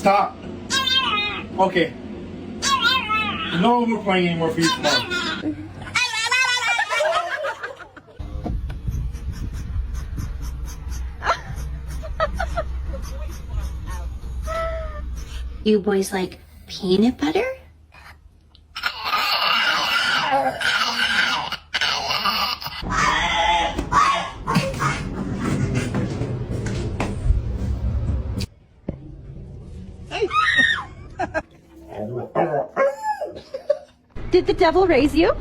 Stop. Okay. No more playing anymore for you tomorrow. You boys like peanut butter? Did the devil raise you?